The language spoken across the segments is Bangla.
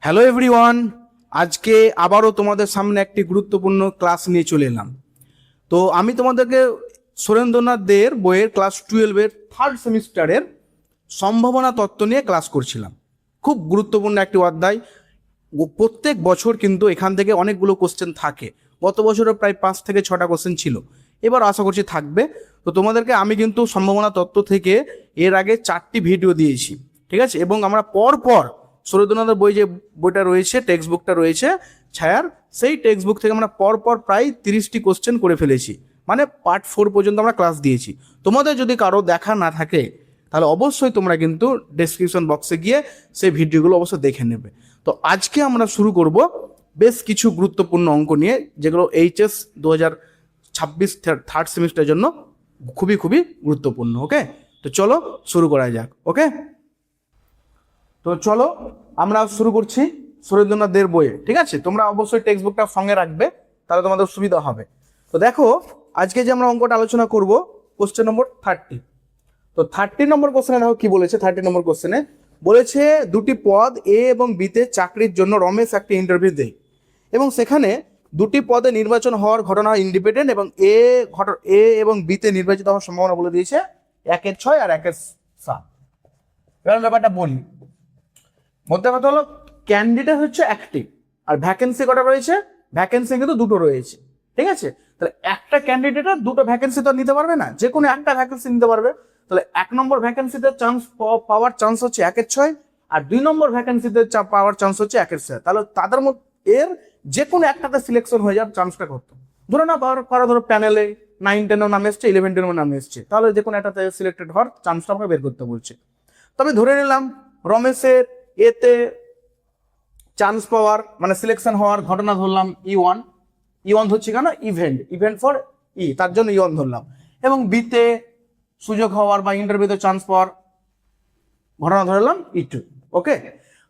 হ্যালো এভরিওয়ান, আজকে আবারও তোমাদের সামনে একটি গুরুত্বপূর্ণ ক্লাস নিয়ে চলে এলাম। তো আমি তোমাদেরকে সুরেন্দ্রনাথ দের বইয়ের ক্লাস 12-এর থার্ড সেমিস্টারের সম্ভাবনা তত্ত্ব নিয়ে ক্লাস করছিলাম। খুব গুরুত্বপূর্ণ একটি অধ্যায়। প্রত্যেক বছর কিন্তু এখান থেকে অনেকগুলো কোশ্চেন থাকে। গত বছরও প্রায় 5 থেকে 6টা কোশ্চেন ছিল, এবার আশা করছি থাকবে। তো তোমাদেরকে আমি কিন্তু সম্ভাবনা তত্ত্ব থেকে এর আগে 4টি ভিডিও দিয়েছি, ঠিক আছে? এবং আমরা পর সুরেন্দ্রনাথের বই যে বইটা রয়েছে, টেক্সট বুকটা রয়েছে ছায়ার, সেই টেক্সট বুক থেকে আমরা পর প্রায় 30টি কোশ্চেন করে ফেলেছি। মানে পার্ট 4 পর্যন্ত আমরা ক্লাস দিয়েছি। তোমাদের যদি কারো দেখা না থাকে তাহলে অবশ্যই তোমরা কিন্তু ডেসক্রিপশন বক্সে গিয়ে সেই ভিডিওগুলো অবশ্যই দেখে নেবে। তো আজকে আমরা শুরু করব বেশ কিছু গুরুত্বপূর্ণ অঙ্ক নিয়ে, যেগুলো এইচএস 2026 থার্ড সেমিস্টারের জন্য খুবই গুরুত্বপূর্ণ। ওকে, তো চলো শুরু করা যাক। ওকে, তো চলো আমরা শুরু করছি সুরেন্দ্রনাথ দের বইয়ে। ঠিক আছে, তোমরা অবশ্যই টেক্সট বুকটা সঙ্গে রাখবে, তাহলে তোমাদের সুবিধা হবে। তো দেখো, আজকে যে আমরা অঙ্কটা আলোচনা করব কোশ্চেন নম্বর 30। তো 30 নম্বর কোশ্চেনে দেখো কি বলেছে। 30 নম্বর কোশ্চেনে বলেছে দুটি পদ এ এবং বিতে চাকরির জন্য রমেশ একটি ইন্টারভিউ দেয় এবং সেখানে দুটি পদে নির্বাচন হওয়ার ঘটনা ইন্ডিপেন্ডেন্ট এবং এ এবং বিতে নির্বাচিত হওয়ার সম্ভাবনা বলে দিয়েছে 1/6 আর 1/7। এবার ব্যাপারটা বলি, মধ্যে কথা হলো ক্যান্ডিডেট হচ্ছে একটি, আর ভ্যাকেন্সি কটা রয়েছে? ভ্যাকেন্সি কিন্তু দুটো রয়েছে। ঠিক আছে, তাহলে একটা ক্যান্ডিডেটের দুটো ভ্যাকেন্সি তো নিতে পারবে না, যে কোনো একটা ভ্যাকেন্সি নিতে পারবে। তাহলে 1 নম্বর ভ্যাকেন্সিতে পাওয়ার চান্স হচ্ছে 1/6, আর 2 নম্বর ভ্যাকেন্সিতে পাওয়ার চান্স হচ্ছে 1/7। তাহলে তাদের মধ্যে এর যে কোনো একটাতে সিলেকশন হয়ে যাওয়ার চান্সটা কত? ধরো না, ধরো প্যানেলে 9-10 নাম এসছে, 11-10 নাম এসছে, তাহলে যে কোনো একটাতে সিলেক্টেড হওয়ার চান্সটা আমাকে বের করতে বলছে। তবে ধরে নিলাম রমেশের এতে চান্স পাওয়ার মানে সিলেকশন হওয়ার ঘটনা ধরলাম E1 হচ্ছে কেন ইভেন্ট ফর ই, তার জন্য E1 ধরলাম। এবং বিতে সুযোগ হওয়ার বা ইন্টারভিউতে চান্স পাওয়ার ঘটনা ধরলাম E2। ওকে,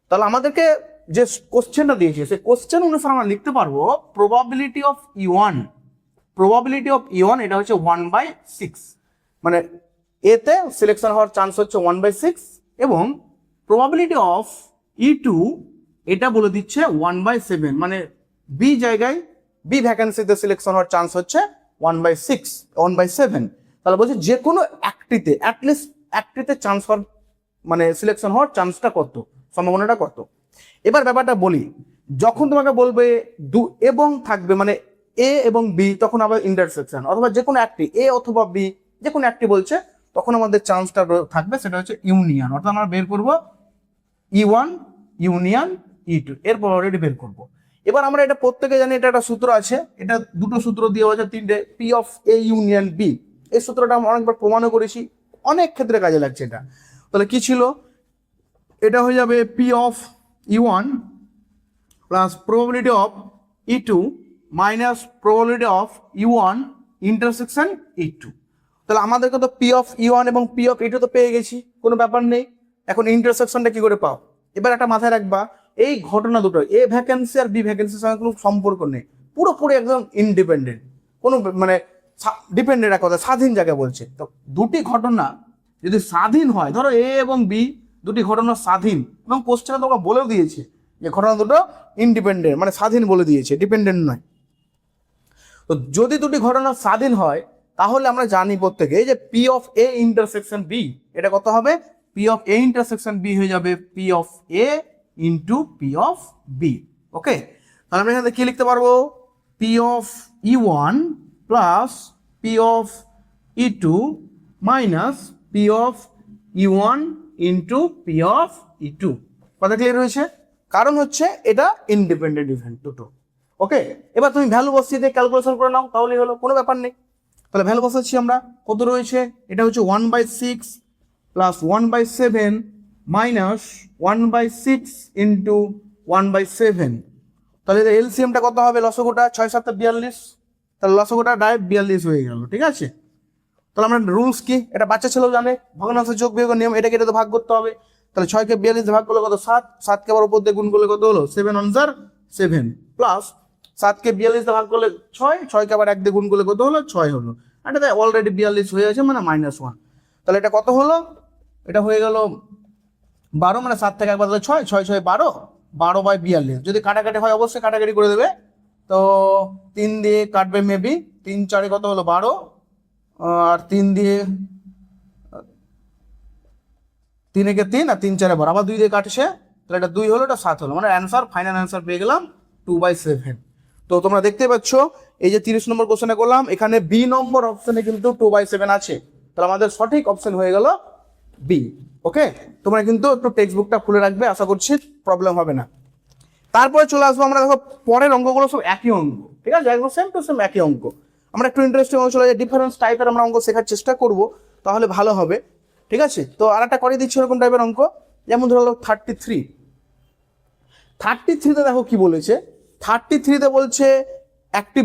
তাহলে আমাদেরকে যে কোশ্চেনটা দিয়েছে সেই কোশ্চেন অনুসারে আমরা লিখতে পারবো প্রবাবিলিটি অফ E1 এটা হচ্ছে 1/6, মানে এতে সিলেকশন হওয়ার চান্স হচ্ছে 1/6 এবং প্রবাবিলিটি অফ E2 এটা বলে দিচ্ছে 1/7, মানে বি জায়গায় বি ভ্যাকেন্সিতে সিলেকশন হওয়ার চান্স হচ্ছে 1/7। তাহলে বলছে যে কোনো একটিতে অ্যাটলিস্ট একটিতে চান্স হওয়ার মানে সিলেকশন হওয়ার চান্সটা কত, সম্ভাবনাটা কত। এবার ব্যাপারটা বলি, যখন তোমাকে বলবে এবং থাকবে মানে এ এবং বি, তখন আবার ইন্টারসেকশন অথবা যে কোনো একটি এ অথবা বি যে কোনো একটি বলছে, তখন আমাদের চান্সটা থাকবে সেটা হচ্ছে ইউনিয়ন। অর্থাৎ আমরা বের করবো E1 ইউনিয়ন E2, এরপর অলরেডি বের করবো। এবার আমরা এটা প্রত্যেকে জানি, এটা একটা সূত্র আছে, এটা দুটো সূত্র দিয়ে হচ্ছে 3টে, P of A union B. এই সূত্রটা আমরা অনেকবার প্রমাণও করেছি, অনেক ক্ষেত্রে কাজে লাগছে এটা। তাহলে কি ছিল? এটা হয়ে যাবে P of E1 plus probability of E2 minus probability of E1 intersection E2। তাহলে আমাদেরকে তো পি অফ E1 এবং পি অফ E2 তো পেয়ে গেছি, কোনো ব্যাপার নেই। এখন ইন্টারসেকশনটা কি করে পাও? এবার একটা মাথায় রাখবা, এই ঘটনা দুটো এ ভ্যাকেন্সি আর বি ভ্যাকেন্সির সঙ্গে কোনো সম্পর্ক নেই, পুরোপুরি একদম ইন্ডিপেন্ডেন্ট, কোনো মানে ডিপেন্ডেন্ট, এক কথা স্বাধীন যাকে বলছে। তো দুটি ঘটনা যদি স্বাধীন হয়, ধরো এ এবং বি দুটি ঘটনা স্বাধীন, এবং কোশ্চেনে তোমাকে বলেও দিয়েছে যে ঘটনা দুটো ইন্ডিপেন্ডেন্ট মানে স্বাধীন বলে দিয়েছে, ডিপেন্ডেন্ট নয়। তো যদি দুটি ঘটনা স্বাধীন হয় তাহলে আমরা জানি প্রত্যেকে যে P of A intersection B এটা কত হবে? P of A intersection B হয়ে যাবে P of A into P of B. Okay, তাহলে আমরা এখানে কি লিখতে পারবো? P of E1 plus P of E2 minus P of E1 into P of E2। কথা ক্লিয়ার হয়েছে? কারণ হচ্ছে এটা ইন্ডিপেন্ডেন্ট ইভেন্ট দুটো। ওকে, এবার তুমি ভ্যালু বসিয়ে দিয়ে ক্যালকুলেশন করে নাও, তাহলেই হলো, কোনো ব্যাপার নেই। তাহলে ভ্যালু বসাচ্ছি আমরা, কত রয়েছে? এটা হচ্ছে 1/6 প্লাস 1/7 মাইনাস 1/6 ইন্টু 1/7। তাহলে এলসিএমটা কত হবে? লসগোটা 6-7 42, তাহলে লসগোটা ডাইরেক্ট 42 হয়ে গেল। ঠিক আছে, তাহলে আমরা রুলস কি, এটা বাচ্চা ছেলেও জানে, ভগ্নাংশের যোগ বিয়োগের নিয়ম, এটাকে এটা তো ভাগ করতে হবে। তাহলে 6কে 42 ভাগ করলে কত? 7, 7কে আবার উপর দিয়ে গুণ করলে কত হলো? 7 × 7 প্লাস 7কে 42 ভাগ করলে 6, 6কে আবার 1 দিয়ে গুণ করলে কত হলো? 6 হলো। আর এটা অলরেডি 42 হয়ে আছে, মানে -1। তাহলে এটা কত হলো? এটা হয়ে গেল 12, মানে 7 থেকে একবার 6, 6 6 12, 12/42, যদি কাটাকাটি হয় অবশ্যই কাটাকাটি করে দেবে। তো 3 দিয়ে কাটবে মেবি, 3 4 কত হলো 12, আর 3 দিয়ে 3 একে 3 আর 3 4 12, আবার 2 দিয়ে কাটছে, তাহলে এটা 2 হলো, এটা 7 হলো, মানে অ্যান্সার ফাইনাল অ্যান্সার পেয়ে গেলাম 2/7। তো তোমরা দেখতে পাচ্ছ এই যে 30 নম্বর কোশ্চেনে করলাম, এখানে বি নম্বর অপশনে কিন্তু 2/7 আছে, তাহলে আমাদের সঠিক অপশন হয়ে গেল বি। ওকে, তোমরা কিন্তু একটু টেক্সট বুকটা খুলে রাখবে, আশা করছি প্রবলেম হবে না। তারপরে চলে আসবো আমরা, দেখো পরের অঙ্কগুলো সব একই অঙ্ক, ঠিক আছে, একদম সেম টু সেম একই অঙ্ক। আমরা একটু ইন্টারেস্টিং অঙ্ক চলে যাই, ডিফারেন্স টাইপের আমরা অঙ্ক শেখার চেষ্টা করব, তাহলে ভালো হবে, ঠিক আছে। তো আর একটা করে দিচ্ছি এরকম টাইপের অঙ্ক, যেমন ধরো 33তে দেখো কি বলেছে। 33তে বলছে একটি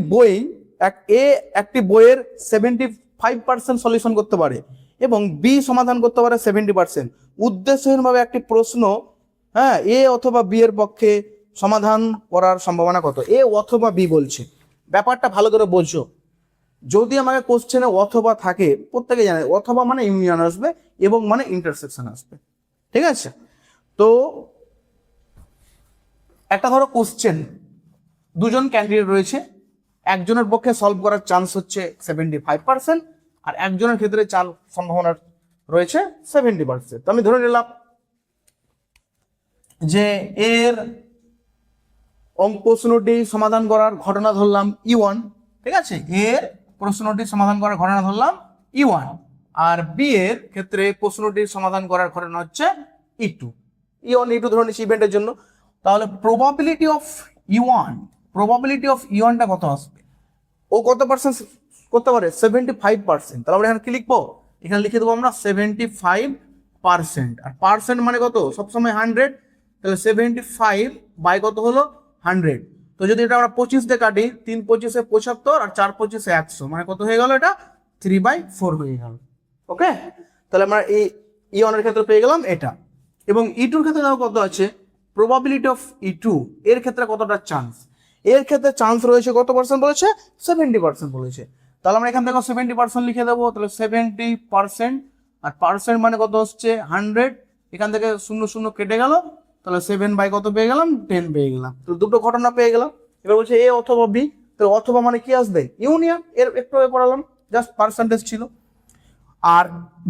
বইয়ের 75% সলিউশন করতে পারে এবং বি সমাধান করতে পারে 70%। উদ্দেশ্যহীনভাবে একটি প্রশ্ন, হ্যাঁ, এ অথবা বি এর পক্ষে সমাধান করার সম্ভাবনা কত? এ অথবা বি বলছে, ব্যাপারটা ভালো করে বোঝো। যদি আমাকে কোশ্চেনে অথবা থাকে, প্রত্যেকে জানে অথবা মানে ইউনিয়ন আসবে এবং মানে ইন্টারসেকশন আসবে, ঠিক আছে। তো একটা ধরো কোশ্চেন, দুজন ক্যান্ডিডেট রয়েছে, একজনের পক্ষে সলভ করার চান্স হচ্ছে 75% আর একজনের ক্ষেত্রে সম্ভাবনা রয়েছে 70%। তো আমি ধরে নিলাম যে এর প্রশ্নটি সমাধান করার ঘটনা ধরলাম E1, ঠিক আছে, এর প্রশ্নটি সমাধান করার ঘটনা ধরলাম E1, আর বি এর ক্ষেত্রে প্রশ্নটি সমাধান করার ঘটনা হচ্ছে E2। E1 E2 ধরে নিচ্ছি ইভেন্টের জন্য। তাহলে প্রবাবিলিটি অফ E1টা কত আসবে? ও কত পার্সেন্ট করতে পারে? 75%। তাহলে আমরা এখানে কি লিখবো? এখানে লিখে দেবো আমরা 75%, আর পার্সেন্ট মানে কত? সবসময় 100, তাহলে 75 বাই কত হলো 100। তো যদি এটা আমরা 25 দিয়ে কাটি, 3 25 75 আর 4 25 100, মানে কত হয়ে গেল? এটা 3/4 হয়ে গেল। ওকে, তাহলে আমরা এই E1 এর ক্ষেত্রে পেয়ে গেলাম এটা। এবং E2 এর ক্ষেত্রে দেখো কত আছে, প্রবাবিলিটি অফ E2 এর ক্ষেত্রে কতটা চান্স? এর ক্ষেত্রে চান্স রয়েছে কত পার্সেন্ট বলেছে? 70% বলেছে। তাহলে আমরা এখান থেকে 70% লিখে দেবো, তাহলে 70%, আর পার্সেন্ট মানে কত হচ্ছে 100, এখান থেকে 0 0 কেটে গেল, তাহলে 7 বাই কত পেয়ে গেলাম? 10 পেয়ে গেলাম। তো দুটো ঘটনা পেয়ে গেলাম। এবার বলছে এ অথবা বি, তো অথবা মানে কি আসবে? ইউনিয়ন। এর একটু পড়ালাম, জাস্ট পার্সেন্টেজ ছিল। আর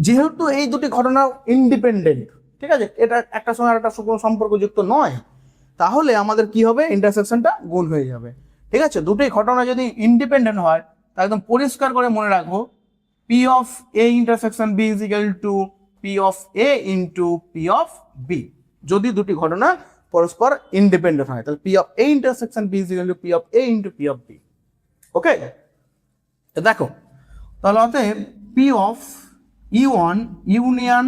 যেহেতু এই দুটি ঘটনা ইন্ডিপেন্ডেন্ট, ঠিক আছে, এটা একটা সঙ্গে আরেকটা কোনো সম্পর্কযুক্ত নয়, তাহলে আমাদের কি হবে? ইন্টারসেকশনটা গুণ হয়ে যাবে, ঠিক আছে। দুটোই ঘটনা যদি ইন্ডিপেন্ডেন্ট হয়, তা একদম পরিষ্কার করে মনে রাখবো, P of A intersection B is equal to P of A into P of B. যদি দুটি ঘটনা পরস্পর ইন্ডিপেন্ডেন্ট হয়, তাহলে P of A intersection B is equal to P of A into P of B. Okay, দেখো তাহলে অতএব P of E1 union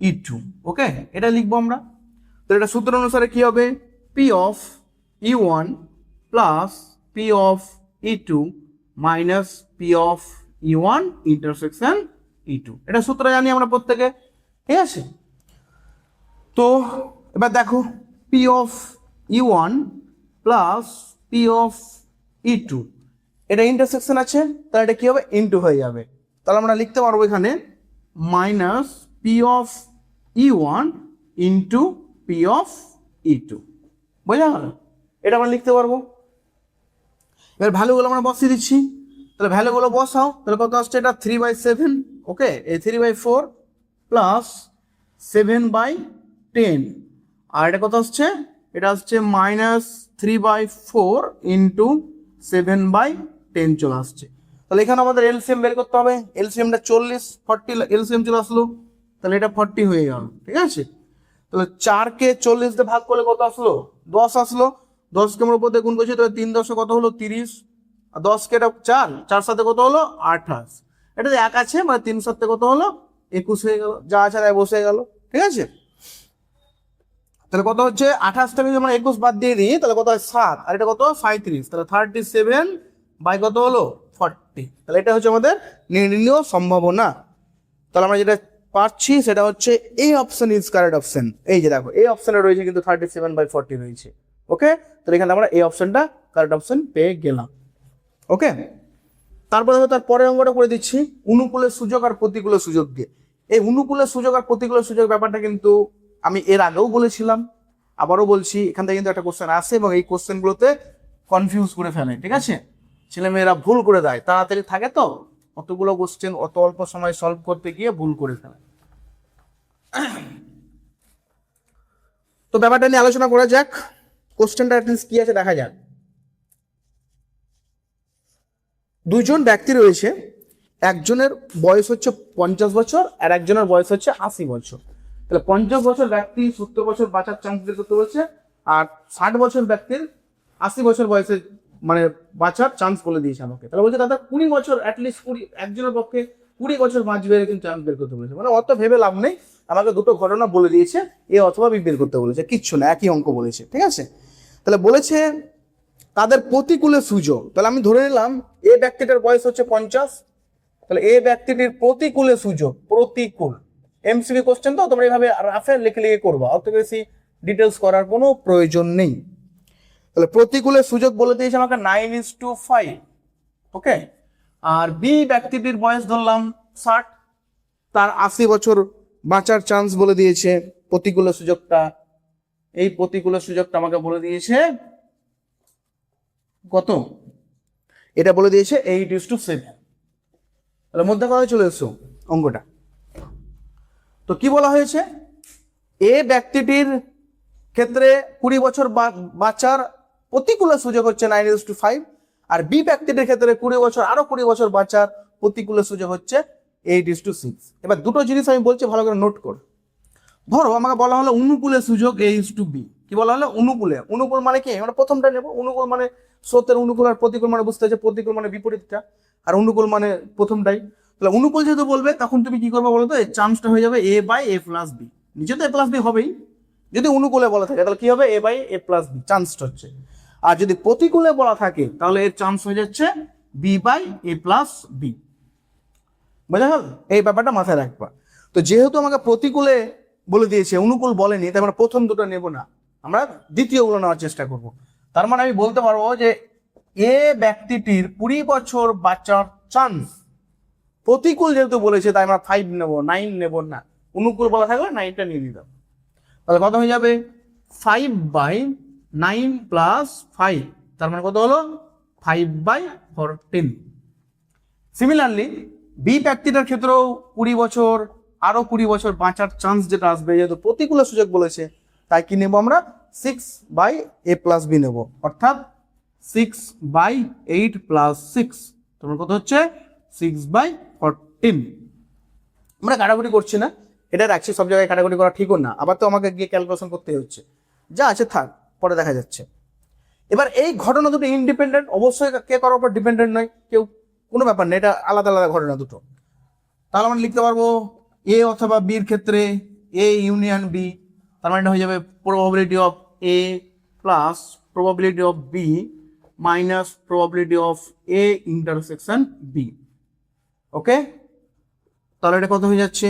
E2, ওকে, এটা লিখবো আমরা। তো এটা সূত্র অনুসারে কি হবে? P of E1 plus P of E2 minus P of E1 intersection E2। এটা সূত্র জানি আমরা প্রত্যেকে, ঠিক আছে। তো এবার দেখো P of E1 plus P of E2, এটা ইন্টারসেকশন আছে, তাহলে এটা কি হবে? ইনটু হয়ে যাবে। তাহলে আমরা লিখতে পারবো এখানে minus P of E1 into P of E2, বোঝা গেল? এটা আমরা লিখতে পারবো। এবার ভ্যালুগুলো আমরা বসিয়ে দিচ্ছি, তাহলে ভ্যালুগুলো বসাও, তাহলে কত আসছে? এটা 3/7, ওকে, এই 3/4 প্লাস 7/10, আর এটা কত আসছে? এটা আসছে মাইনাস 3/4 ইন্টু 7/10 চলে আসছে। তাহলে এখানে আমাদের এলসিএম বের করতে হবে। এলসিএমটা 40 40 এলসিএম চলে আসলো, তাহলে এটা 40 হয়ে গেল, ঠিক আছে। তাহলে 4কে 40 দিয়ে ভাগ করলে কত আসলো? 10 আসলো। 10কে আমরা উপর দিয়ে গুণ করছি, তাহলে 3 10 কত হলো? 30, আর 10কে এটা 4 সাথে কত হলো? 28। এটা 1 আছে, মানে 3 সাথে কত হলো? 21 হয়ে গেল, যা আছে তাই বসে গেল, ঠিক আছে। তাহলে কত হচ্ছে? 28 থেকে যদি আমরা 21 বাদ দিয়ে দিই, তাহলে কত হয়? 7, আর এটা কত? 37, তাহলে 37 বাই কত হলো? 40। তাহলে এটা হচ্ছে আমাদের নির্ণীয় সম্ভাবনা। তাহলে আমরা যেটা পাচ্ছি সেটা হচ্ছে এই অপশন ইজ কারেক্ট অপশন। এই যে দেখো এই অপশনে রয়েছে কিন্তু 37/40 রয়েছে, ওকে। তাহলে এখানে আমরা এই অপশনটা কারেক্ট অপশন পেয়ে গেলাম, ওকে। তারপরে দেখো তার পরের অঙ্কটা করে দিচ্ছি, অনুকূলের সুযোগ আর প্রতিকূলের সুযোগ দিয়ে। এই অনুকূলের সুযোগ আর প্রতিকূলের সুযোগ ব্যাপারটা কিন্তু আমি এর আগেও বলেছিলাম, আবারও বলছি, এখান থেকে কিন্তু একটা কোশ্চেন আসে এবং এই কোশ্চেনগুলোতে কনফিউজ করে ফেলে, ঠিক আছে? ছেলেমেয়েরা ভুল করে দেয়, তাড়াতাড়ি থাকে তো, অতগুলো কোশ্চেন অত অল্প সময় সলভ করতে গিয়ে ভুল করে ফেলে। তো ব্যাপারটা নিয়ে আলোচনা করা যাক, কোশ্চেনটা অ্যাটলিস্ট কি আছে দেখা যাক। দুইজন ব্যক্তি রয়েছে, একজনের বয়স হচ্ছে 50 বছর আর একজনের বয়স হচ্ছে 80 বছর। তাহলে 50 বছর ব্যক্তি 70 বছর বাঁচার চান্স বের করতে বলেছে, আর 60 বছর ব্যক্তির 80 বছর বয়সে মানে বাঁচার চান্স বলে দিয়েছে আমাকে। তাহলে বলছে দাদা 20 বছর অ্যাটলিস্ট 20, একজনের পক্ষে 20 বছর বাঁচবে কিন্তু চান্স বের করতে বলেছে। মানে অত ভেবে লাভ নেই, আমাকে দুটো ঘটনা বলে দিয়েছে, এ অথবা বি বের করতে বলেছে, কিচ্ছু না, একই অঙ্ক বলেছে, ঠিক আছে? তাহলে বলেছে তাদের প্রতিকূলে সুযোগ। তাহলে আমি ধরে নিলাম এ ব্যক্তিটার বয়স হচ্ছে 50, তাহলে এ ব্যক্তিটির প্রতিকূলে সুযোগ, প্রতিকূল এমসিকিউ কোশ্চেন, তো তোমরা এইভাবে রাফে লিখে লিখে করবা, অত বেশি ডিটেলস করার কোনো প্রয়োজন নেই। তাহলে প্রতিকূলে সুযোগ বলে দিয়েছে আমাকে 9:5, ওকে। আর বি ব্যক্তিটির বয়স ধরলাম 60, তার 80 বছর বাঁচার চান্স বলে দিয়েছে। প্রতিকূলে সুযোগটা, এই প্রতিকূলে সুযোগটা আমাকে বলে দিয়েছে কত, এটা বলে দিয়েছে 8:7। তাহলে মধ্যে কথা চলে এসো অঙ্কটা। তো কি বলা হয়েছে, এ ব্যক্তিটির ক্ষেত্রে 20 বছর বাঁচার প্রতিকূলে সুযোগ হচ্ছে 9:5, আর বি ব্যক্তিটির ক্ষেত্রে 20 বছর আরো 20 বছর বাঁচার প্রতিকূলে সুযোগ হচ্ছে 8:6। এবার দুটো জিনিস আমি বলছি, ভালো করে নোট কর। ধরো আমাকে বলা হলো অনুকূলে সুযোগ A:B, কি বলা হলো অনুকূলে, অনুকূল মানে কি, আমরা প্রথমটা নেব। অনুকূল মানে স্রোতের অনুকূল, আর প্রতিকূল মানে বুঝতে হচ্ছে প্রতিকূল মানে বিপরীতটা, আর অনুকূল মানে প্রথমটাই। তাহলে অনুকূল যেহেতু বলবে তখন তুমি কি করবে বলো তো, এই চান্সটা হয়ে যাবে A/A+B, নিচে তো A+B হবেই। যদি অনুকূলে বলা থাকে তাহলে কি হবে A/A+B, চান্সটা হচ্ছে। আর যদি প্রতিকূলে বলা থাকে তাহলে এর চান্স হয়ে যাচ্ছে B/A+B। বোঝা গেল? এই ব্যাপারটা মাথায় রাখবা। তো যেহেতু আমাকে প্রতিকূলে বলে দিয়েছে, অনুকূল বলেনি, তাই আমরা প্রথম দুটো নেব না, আমরা দ্বিতীয়গুলো নেওয়ার চেষ্টা করব। তার মানে আমি বলতে পারবো যে এ ব্যক্তিটির 20 বছর বাঁচার চান্স, প্রতিকূল যেহেতু বলেছে তাই আমরা 5 নেব, 9 নেব না। অনুকূল বলা থাকলে 9টা নিয়ে নিতাম। তাহলে কত হয়ে যাবে 5/9 + 5, তার মানে কত হলো 5/14। সিমিলারলি বি ব্যক্তিটার ক্ষেত্রেও 20 বছর আরো 20 বছর বাঁচার চান্স যেটা আসবে, যেহেতু প্রতিকূলে সুযোগ বলেছে, তাই কি নেব আমরা 6/A+B নেব, অর্থাৎ 6/8 + 6, তোমার কত হচ্ছে 6/14। আমরা কাটাকুটি করছি না, এটা রাখছি, সব জায়গায় কাটাকুটি করা ঠিকও না, আবার তো আমাকে গিয়ে ক্যালকুলেশন করতে হচ্ছে, যা আছে থাক, পরে দেখা যাচ্ছে। এবার এই ঘটনা দুটো ইন্ডিপেন্ডেন্ট, অবশ্যই কে কারোর উপর ডিপেন্ডেন্ট নয় কেউ, কোনো ব্যাপার নেই, এটা আলাদা আলাদা ঘটনা দুটো। তাহলে আমরা লিখতে পারবো এ অথবা বির ক্ষেত্রে A ইউনিয়ন B, তার মানে হয়ে যাবে probability of A plus probability of B minus probability of A intersection B, ওকে। তাহলে এটা কত হয়ে যাচ্ছে,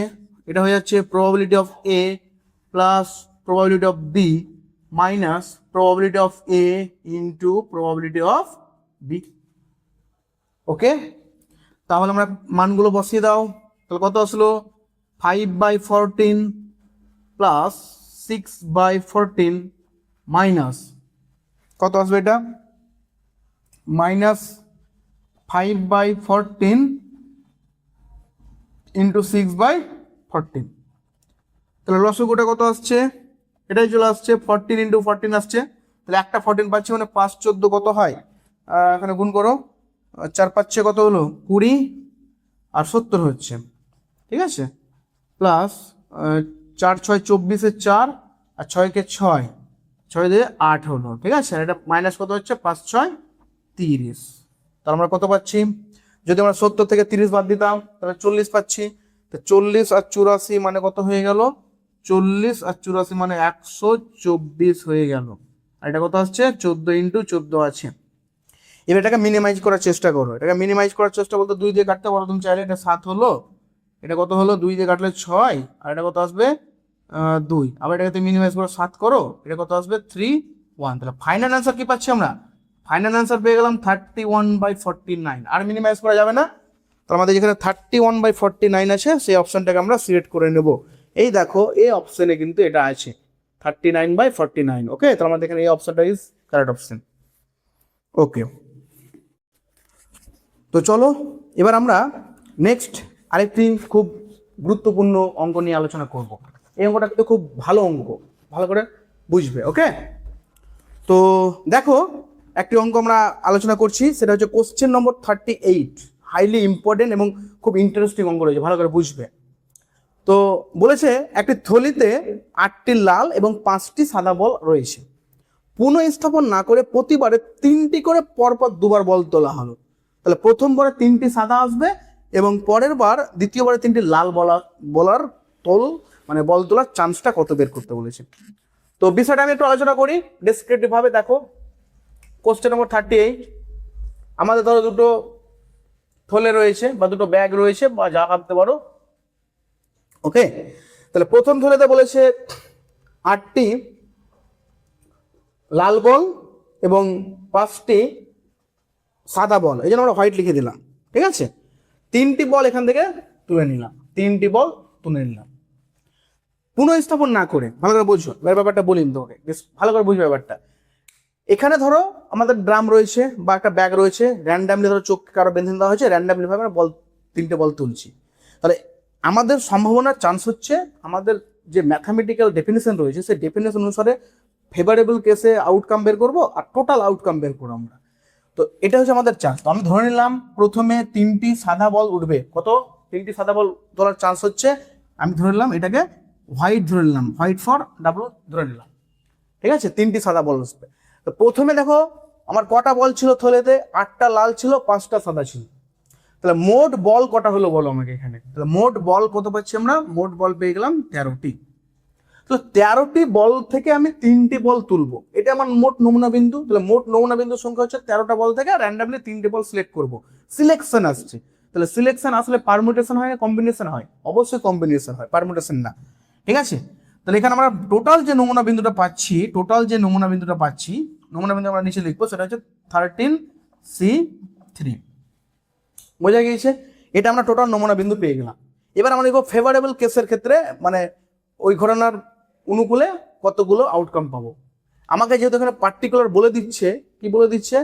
এটা হয়ে যাচ্ছে probability of A plus probability of B minus probability of A into probability of B, ওকে। তাহলে আমরা মানগুলো বসিয়ে দাও, তাহলে কত আসলো 5/14 প্লাস 6/14 মাইনাস কত আসবে, এটা মাইনাস 5/14 ইন্টু 6/14। তাহলে লসগুটা কত আসছে, এটাই চলে আসছে 14 ইন্টু 14 আসছে, তাহলে একটা 14 পাচ্ছি, মানে 5 14 কত হয়, এখানে গুণ করো, 4 5 কত হলো 20 আর 70 হচ্ছে, ঠিক আছে। প্লাস 4 6 24 4 আর 6 কে 6 6 দিয়ে 8 হলো, ঠিক আছে। এটা মাইনাস কত হচ্ছে 5 6 30, তাহলে আমরা কত পাচ্ছি, যদি আমরা 70 থেকে 30 বাদ দিতাম তাহলে 40 পাচ্ছি। তো 40 আর 84 মানে কত হয়ে গেল, 40 আর 84 মানে 124 হয়ে গেল, আর এটা কত আসছে 14 ইন্টু 14 আছে। এবার এটাকে মিনিমাইজ করার চেষ্টা করো, এটাকে মিনিমাইজ করার চেষ্টা বলতে 2 দিয়ে কাটতে পারো তুমি চাইলে, এটা 7 হলো, এটা কত হলো 2 দিয়ে কাটলে 6, আর এটা কত আসবে 2, আবার এটাকে তুমি মিনিমাইজ করো 7 করো, এটা কত আসবে 3 1। তাহলে ফাইনাল অ্যান্সার কি পাচ্ছি আমরা, ফাইনাল অ্যান্সার পেয়ে গেলাম 31/49, আর মিনিমাইজ করা যাবে না। তো আমাদের যেখানে 31/49 আছে সেই অপশনটাকে আমরা সিলেক্ট করে নেব। এই দেখো এই অপশনে কিন্তু এটা আছে 39/49। ওকে, তাহলে আমাদের এখানে এই অপশনটা ইজ কারেক্ট অপশন। ওকে, তো চলো এবার আমরা নেক্সট আরেকটি খুব গুরুত্বপূর্ণ অঙ্ক নিয়ে আলোচনা করব। এই অঙ্কটা কিন্তু খুব ভালো অঙ্ক, ভালো করে বুঝবে। ওকে, তো দেখো একটি অঙ্ক আমরা আলোচনা করছি, সেটা হচ্ছে কোশ্চেন নম্বর 38। হাইলি ইম্পর্টেন্ট এবং খুব ইন্টারেস্টিং অঙ্ক রয়েছে, ভালো করে বুঝবে। তো বলেছে একটি থলিতে 8টি লাল এবং 5টি সাদা বল রয়েছে। পুনঃস্থাপন না করে প্রতিবারে 3টি করে পরপর 2বার বল তোলা হলো। তাহলে প্রথমবারে 3টি সাদা আসবে এবং পরের বার দ্বিতীয়বারে 3টি লাল বলার বল তোলার চান্সটা কত বের করতে বলেছে। তো বিষয়টা আমি একটু আলোচনা করি ডেসক্রিপটিভ ভাবে। দেখো কোশ্চেন নম্বর 38, আমাদের ধরো দুটো থলে রয়েছে বা দুটো ব্যাগ রয়েছে বা যা ভাবতে পারো। ওকে, তাহলে প্রথম থলেতে বলেছে 8টি লাল বল এবং 5টি সাদা বল, এই জন্য আমরা হোয়াইট লিখে দিলাম। ঠিক আছে, 3টি বল এখান থেকে তুলে নিলাম, 3টি বল তুলে নিলাম পুনঃস্থাপন না করে। ভালো করে বুঝো ব্যাপারটা, বলিনি তোমাকে, বেশ ভালো করে বুঝবে ব্যাপারটা। এখানে ধরো আমাদের ড্রাম রয়েছে বা একটা ব্যাগ রয়েছে, র্যান্ডামলি ধরো চোখ কারো বেঁধে দেওয়া হয়েছে, র্যান্ডামলি ভাবে আমরা 3টে বল তুলছি। তাহলে আমাদের সম্ভাবনার চান্স হচ্ছে, আমাদের যে ম্যাথামেটিক্যাল ডেফিনেশন রয়েছে সেই ডেফিনেশন অনুসারে ফেভারেবল কেসে আউটকাম বের করবো আর টোটাল আউটকাম বের করবো আমরা। তো এটা হচ্ছে আমাদের চান্স। তো আমি ধরে নিলাম প্রথমে 3টি সাদা বল উঠবে। কত? 3টি সাদা বল তোলার চান্স হচ্ছে, আমি ধরে নিলাম এটাকে হোয়াইট ধরে নিলাম, হোয়াইট ফর ডাব্লু ধরে নিলাম। ঠিক আছে, 3টি সাদা বল আসবে। তো প্রথমে দেখো আমার কটা বল ছিল থলেতে? 8টা লাল ছিল, 5টা সাদা ছিল। তাহলে মোট বল কটা হলো বলো আমাকে এখানে? তাহলে মোট বল কত পাচ্ছি আমরা? মোট বল পেয়ে গেলাম 13টি। তো 13টি বল থেকে আমি 3টি বল তুলবো, এটা আমার মোট নমুনা বিন্দু। তাহলে মোট নমুনা বিন্দুর সংখ্যা হচ্ছে 13টা বল থেকে র্যান্ডামলি 3টে বল সিলেক্ট করবো। সিলেকশন আসছে, তাহলে সিলেকশন আসলে পারমুটেশন হয় কম্বিনেশন হয়? অবশ্যই কম্বিনেশন হয়, পারমুটেশন না। ঠিক আছে, তাহলে এখানে আমরা টোটাল যে নমুনা বিন্দুটা পাচ্ছি, নমুনা বিন্দু আমরা নিচে লিখবো, সেটা হচ্ছে 13C3। বোঝা গিয়েছে? এটা আমরা টোটাল নমুনা বিন্দু পেয়ে গেলাম। এবার আমরা দেখবো ফেভারেবল কেসের ক্ষেত্রে, মানে ওই ঘটনার অনুকূলে কতগুলো আউটকাম পাবো। আমাকে যেহেতু এখানে পার্টিকুলার বলে দিচ্ছে, কি বলে দিচ্ছে?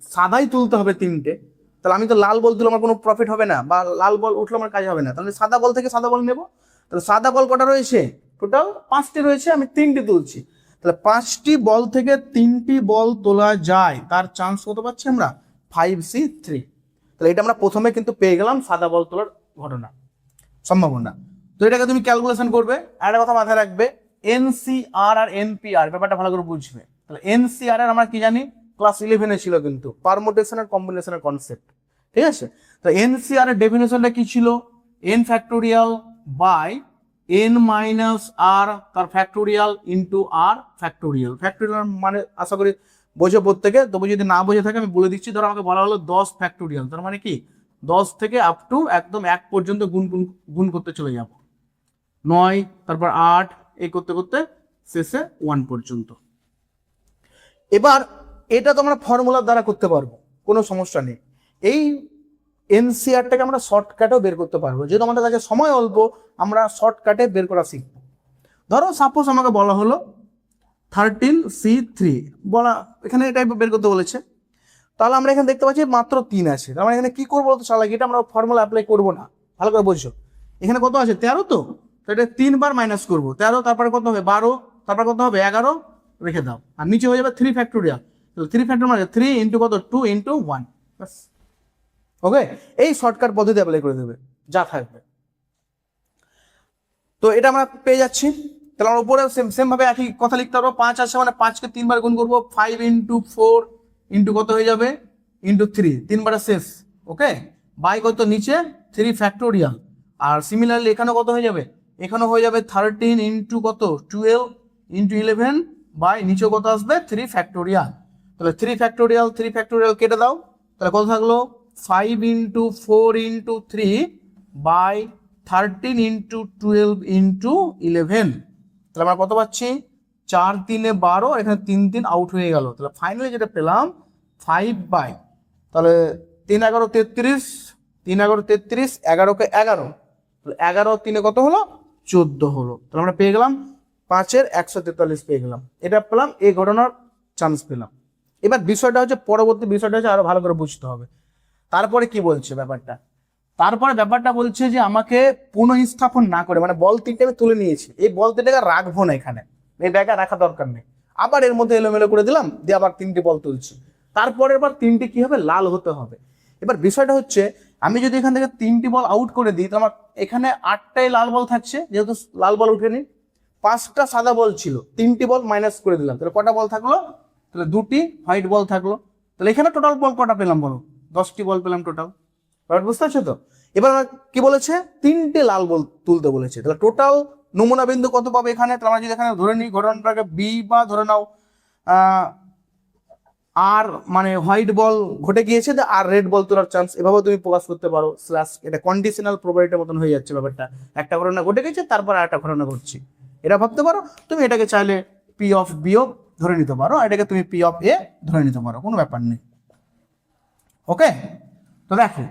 সাদাই তুলতে হবে 3টে। তাহলে আমি তো লাল বল তুলে আমার কোনো প্রফিট হবে না, বা লাল বল উঠলে আমার কাজ হবে না। তাহলে সাদা বল থেকে সাদা বল নেব। তাহলে সাদা বল কটা রয়েছে? টোটাল 5টি রয়েছে, আমি 3টি তুলছি। তাহলে 5টি বল থেকে 3টি বল তোলা যায়, তার চান্স কত পাচ্ছি আমরা? 5C3। তাহলে এটা আমরা প্রথমে কিন্তু পেয়ে গেলাম সাদা বল তোলার ঘটনা, সম্ভাবনা। তো এটাকে তুমি ক্যালকুলেশন করবে। আর একটা কথা মাথায় রাখবে, এনসিআর আর এনপিআর ব্যাপারটা ভালো করে বুঝবে। তাহলে এনসিআর এর আমরা কি জানি? ক্লাস 11-এ ছিল কিন্তু, পারমুটেশন আর কম্বিনেশনের কনসেপ্ট। ঠিক আছে, তো এনসিআর এর ডেফিনেশনটা কি ছিল? N factorial by N minus R তার factorial into R factorial. Factorial মানে আশা করি বোঝো প্রত্যেকে, তবু যদি না বোঝে থাকে আমি বলে দিচ্ছি। ধরো আমাকে বলা হলো 10 ফ্যাক্টোরিয়াল, তার মানে কি 10 থেকে আপ টু একদম 1 পর্যন্ত গুণ করতে চলে যাব। 9, তারপর 8, এই করতে করতে শেষে 1 পর্যন্ত। এবার এটা তো আমরা ফর্মুলার দ্বারা করতে পারবো, কোনো সমস্যা নেই। এই এনসিআরটাকে আমরা শর্টকাটেও বের করতে পারবো, যেহেতু আমাদের কাছে সময় অল্প, আমরা শর্টকাটে বের করা শিখবো। ধরো সাপোজ আমাকে বলা হলো 13C3 বলা, এখানে এটাই বের করতে বলেছে। তাহলে আমরা এখানে দেখতে পাচ্ছি মাত্র 3 আছে। তার মানে এখানে কি করবো তো চালাকি, এটা আমরা ফর্মুলা অ্যাপ্লাই করবো না। ভালো করে বুঝছো, এখানে কত আছে? 13। তো এটা 3 বার মাইনাস করবো। 13, তারপরে কত হবে? 12, তারপর কত হবে? 11 রেখে দাও, আর নিচে হয়ে যাবে 3 ফ্যাক্টোরিয়াল। তাহলে 3 ফ্যাক্টোরিয়াল মানে 3 ইন্টু কত? 2 ইন্টু 1। ওকে, এই শর্টকাট পদ্ধতি অ্যাপ্লাই করে দেবে, যা থাকবে। তো এটা আমরা পেয়ে যাচ্ছি। তাহলে আমরা উপরে সেম ভাবে একই কথা লিখতে পারবো। 5 আছে মানে 5কে 3 বার গুণ করবো। 5 ইন্টু 4 ইন্টু কত হয়ে যাবে? ইন্টু 3, 3 বারে শেষ। ওকে, বাই কত? নিচে 3 ফ্যাক্টোরিয়াল। আর সিমিলারলি এখানে কত হয়ে যাবে? এখানে হয়ে যাবে 13 ইন্টু কত? 12 ইন্টু 11 বাই নিচে কত আসবে? 3 ফ্যাক্টোরিয়াল। তাহলে 3 ফ্যাক্টোরিয়াল কেটে দাও। তাহলে কত থাকলো? 5 into 4 into 3 by 13 into 12 into 11। তাহলে আমরা কত পাচ্ছি? 4 3 12, এখানে 3 3 আউট হয়ে গেল। তাহলে ফাইনালি যেটা পেলাম 5 বাই, তাহলে 3 11 33, 3 11 33, 11 কে 11, তাহলে 11 3 কত হলো? 14 হলো। তাহলে আমরা পেয়ে গেলাম 5-এর 143 পেয়ে গেলাম, এটা পেলাম, এই ঘটনার চান্স পেলাম। এবার বিষয়টা হচ্ছে, পরবর্তী বিষয়টা হচ্ছে আরো ভালো করে বুঝতে হবে। তারপরে কি বলছে ব্যাপারটা, তারপরে ব্যাপারটা বলছে যে আমাকে পুনঃস্থাপন না করে, মানে বল 3টে আমি তুলে নিয়েছি, এই বল 3টাকে রাখবো না এখানে, এই ব্যাগে রাখা দরকার নেই, আবার এর মধ্যে এলোমেলো করে দিলাম, দিয়ে আবার 3টে বল তুলছি, তারপরের বার 3টে কি হবে, লাল হতে হবে। এবার বিষয়টা হচ্ছে, আমি যদি এখান থেকে 3টি বল আউট করে দিই, তো আমার এখানে 8টাই লাল বল থাকছে, যেহেতু লাল বল উঠেনি, 5টা সাদা বল ছিল, 3টি বল মাইনাস করে দিলাম, তাহলে কটা বল থাকলো, তাহলে 2টি হোয়াইট বল থাকলো। তাহলে এখানে টোটাল বল কটা পেলাম বলো, 10টি বল পেলাম টোটাল। বুঝতে পারছো তো? এবার কি বলেছে, 3টে লাল বল তুলতে বলেছে, তাহলে টোটাল নমুনা বিন্দু কত পাবে এখানে, তাহলে আমরা যদি এখানে ধরে নিই ঘটনাটাকে বি, বা ধরে নাও আর মানে হোয়াইট বল ঘটে গিয়েছে, আর রেড বল তোলার চান্স, এভাবে তুমি প্রকাশ করতে পারো, স্ল্যাশ, এটা কন্ডিশনাল প্রবাবিলিটির মতন হয়ে যাচ্ছে ব্যাপারটা, একটা ঘটনা ঘটে গেছে তারপর আর একটা ঘটনা ঘটছে, এটা ভাবতে পারো। তুমি এটাকে চাইলে পি অফ বিও ধরে নিতে পারো, আর এটাকে তুমি পি অফ এ ধরে নিতে পারো, কোনো ব্যাপার নেই। ওকে, তো দেখো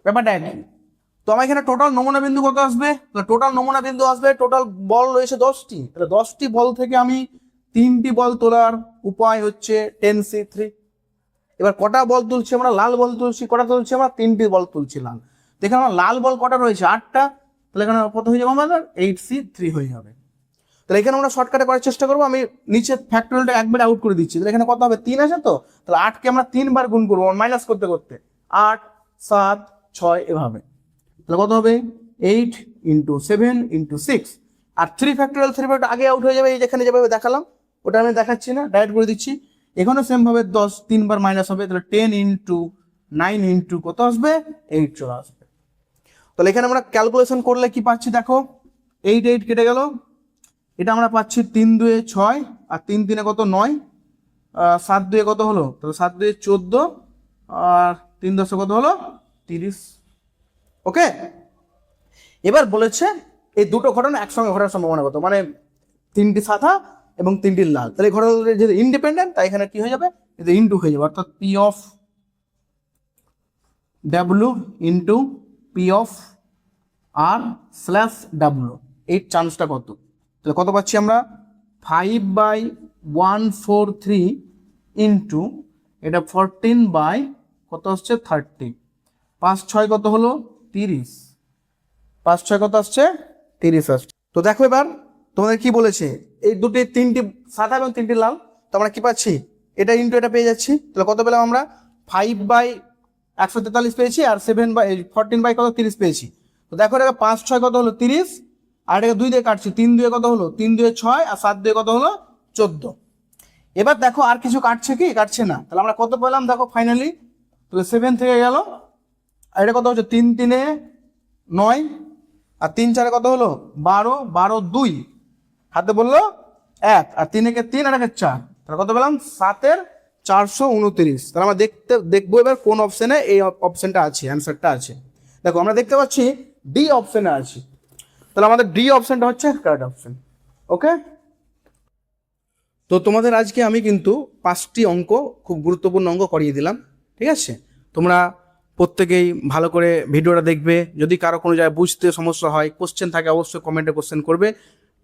ব্যাপারটা একই। তো আমার এখানে টোটাল নমুনা বিন্দু কত আসবে, টোটাল নমুনা বিন্দু আসবে, টোটাল বল রয়েছে 10টি, তাহলে 10টি বল থেকে আমি 3টি বল তোলার উপায় হচ্ছে 10C3। এবার কটা বল তুলছি আমরা, লাল বল তুলছি, কটা তুলছি আমরা, 3টি বল তুলছি লাল। দেখে আমার লাল বল কটা রয়েছে, 8টা, তাহলে এখানে কত হয়ে যাবে আমাদের, 8C3 হয়ে যাবে। তাহলে এখানে আমরা শর্টকাটে করার চেষ্টা করবো, আমি নিচে ফ্যাক্টরিয়ালটা একবার আউট করে দিচ্ছি, তাহলে এখানে কত হবে, 3 আছে, তো তাহলে 8কে আমরা 3বার গুণ করবো, মাইনাস করতে করতে, 8, 7, 6 এভাবে, তাহলে কত হবে, 8 × 7 × 6, আর 3 ফ্যাক্টরিয়াল আগে আউট হয়ে যাবে, এই যেখানে যেভাবে দেখালাম, ওটা আমি দেখাচ্ছি না, ডাইরেক্ট করে দিচ্ছি। এখানেও সেম ভাবে 10 3বার মাইনাস হবে, তাহলে 10 × 9 × কত আসবে, 8 চলে আসবে। তাহলে এখানে আমরা ক্যালকুলেশন করলে কি পাচ্ছি দেখো, 8 কেটে গেল, এটা আমরা পাচ্ছি 3 2 6, আর 3 3 কত 9, 7 2 কত হলো, তাহলে 7 2 14, আর 3 10 কত হলো 30। ওকে, এবার বলেছে এই দুটো ঘটনা একসঙ্গে ঘটার সম্ভাবনা কত, মানে 3টি সাদা এবং 3টি লাল, তাহলে ঘটনা যেহেতু ইন্ডিপেন্ডেন্ট, তাই এখানে কি হয়ে যাবে, এটা ইনটু হয়ে যাবে, অর্থাৎ P of W into P of R slash W, এই চান্সটা কত, তাহলে কত পাচ্ছি আমরা, 5/143 ইন্টু এটা 14 কত আসছে 30, 5 6 কত হলো 30, 5 6 কত আসছে 30 আসছে। তো দেখো এবার তোমাদের কি বলেছে, এই দুটি 3টি সাদা এবং 3টি লাল, তো আমরা কি পাচ্ছি, এটা ইন্টু এটা পেয়ে যাচ্ছি, তাহলে কত পেলাম আমরা, 5/143 পেয়েছি, আর 14 কত 30 পেয়েছি। তো দেখো এটা 5 6 কত হলো 30, আর এটাকে 2 দিয়ে কাটছি, 3 2 কত হলো, 3 2 6, আর 7 2 কত হলো 14। এবার দেখো আর কিছু কাটছে কি, কাটছে না, তাহলে আমরা কত পেলাম দেখো ফাইনালি, তাহলে 7 থেকে গেল, আর এটা কত হচ্ছে 3 3 9, আর 3 4 কত হলো 12, 12 2 হাতে বললো 1, আর 3 একে 3, আর 1 4, তাহলে কত পেলাম 7 429। তাহলে আমরা দেখবো এবার কোন অপশনে এই অপশনটা আছে, অ্যান্সারটা আছে। দেখো আমরা দেখতে পাচ্ছি ডি অপশনে আছে, তাহলে আমাদের ডি অপশনটা হচ্ছে কারেক্ট অপশন। ওকে, তো তোমাদের আজকে আমি কিন্তু 5টি অঙ্ক, খুব গুরুত্বপূর্ণ অঙ্ক করিয়ে দিলাম, ঠিক আছে? তোমরা প্রত্যেকেই ভালো করে ভিডিওটা দেখবে, যদি কারো কোনো জায়গায় বুঝতে সমস্যা হয়, কোশ্চেন থাকে, অবশ্যই কমেন্টে কোশ্চেন করবে।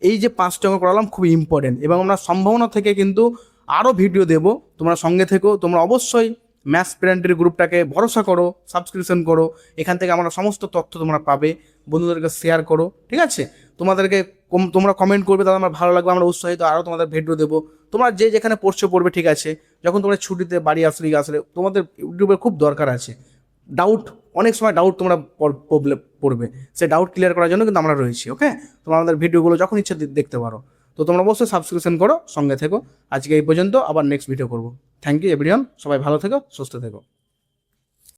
এই যে 5টি অঙ্ক করালাম খুব ইম্পর্টেন্ট, এবং আমরা সম্ভাবনা থেকে কিন্তু আরও ভিডিও দেব, তোমরা সঙ্গে থেকো। তোমরা অবশ্যই ম্যাথস প্যারেন্টের গ্রুপটাকে ভরসা করো, সাবস্ক্রিপশন করো, এখান থেকে আমরা সমস্ত তথ্য তোমরা পাবে, বন্ধুদেরকে শেয়ার করো, ঠিক আছে? তোমাদেরকে তোমরা কমেন্ট করবে, তাহলে আমার ভালো লাগবে, আমরা উৎসাহিত আরও তোমাদের ভিডিও দেবো। তোমরা যে যেখানে পড়বে, ঠিক আছে, যখন তোমরা ছুটিতে বাড়ি আসলে তোমাদের ইউটিউবের খুব দরকার আছে। ডাউট, অনেক সময় ডাউট তোমরা পড়বে, সেই ডাউট ক্লিয়ার করার জন্য কিন্তু আমরা রয়েছি। ওকে, তোমরা আমাদের ভিডিওগুলো যখন ইচ্ছা দেখতে পারো। তো তোমরা অবশ্যই সাবস্ক্রিপশন করো, সঙ্গে থেকো। আজকে এই পর্যন্ত, আবার নেক্সট ভিডিও করবো। থ্যাংক ইউ এভরিওয়ান, সবাই ভালো থেকো, সুস্থ থেকো।